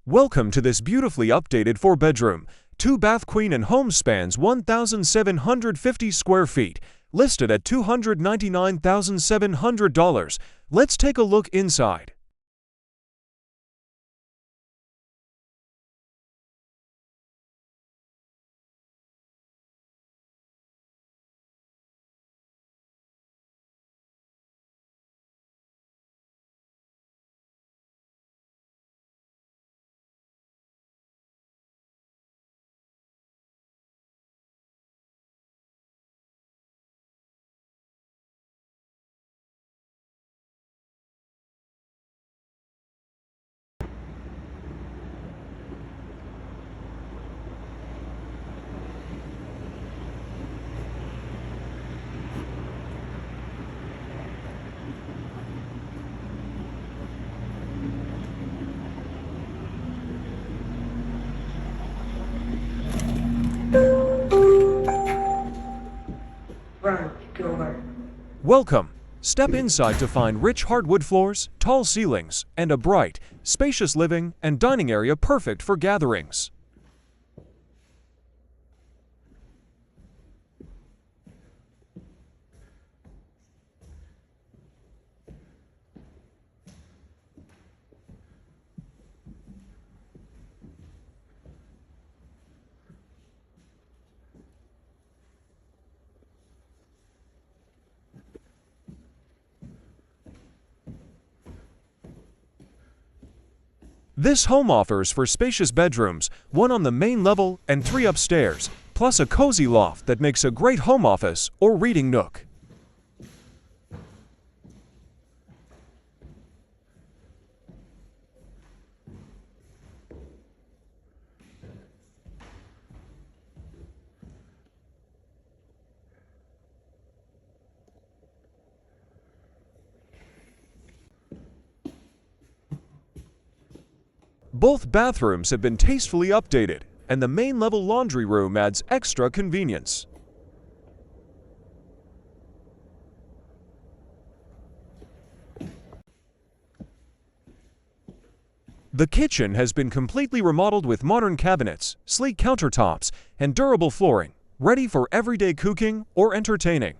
Welcome to this beautifully updated 4-bedroom, 2-bath queen and home spans 1,750 square feet, listed at $299,700. Let's take a look inside. Front door. Welcome. Step inside to find rich hardwood floors, tall ceilings, and a bright, spacious living and dining area perfect for gatherings. This home offers 4 spacious bedrooms, 1 on the main level and 3 upstairs, plus a cozy loft that makes a great home office or reading nook. Both bathrooms have been tastefully updated, and the main level laundry room adds extra convenience. The kitchen has been completely remodeled with modern cabinets, sleek countertops, and durable flooring, ready for everyday cooking or entertaining.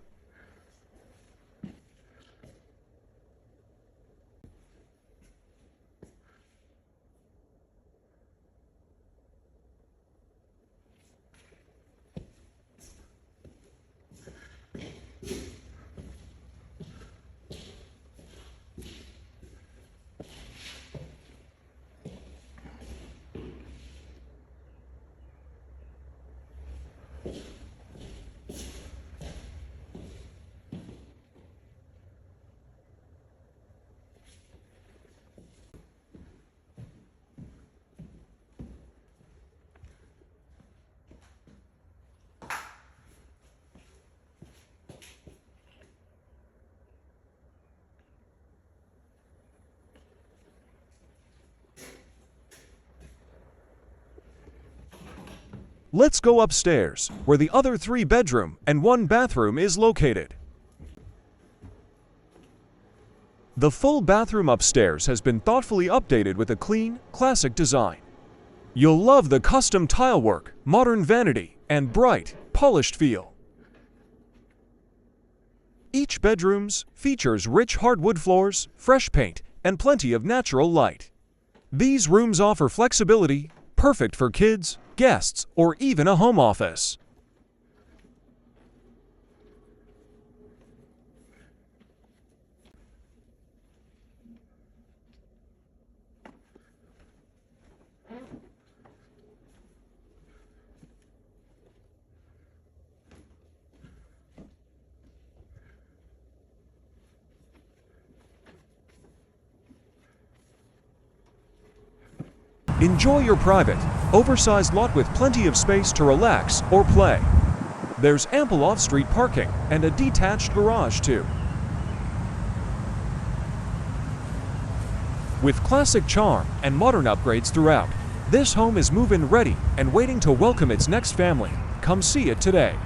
Let's go upstairs, where the other 3-bedroom and 1-bathroom is located. The full bathroom upstairs has been thoughtfully updated with a clean, classic design. You'll love the custom tile work, modern vanity, and bright, polished feel. Each bedroom features rich hardwood floors, fresh paint, and plenty of natural light. These rooms offer flexibility, perfect for kids, guests, or even a home office. Enjoy your private, oversized lot with plenty of space to relax or play. There's ample off-street parking and a detached garage too. With classic charm and modern upgrades throughout, this home is move-in ready and waiting to welcome its next family. Come see it today.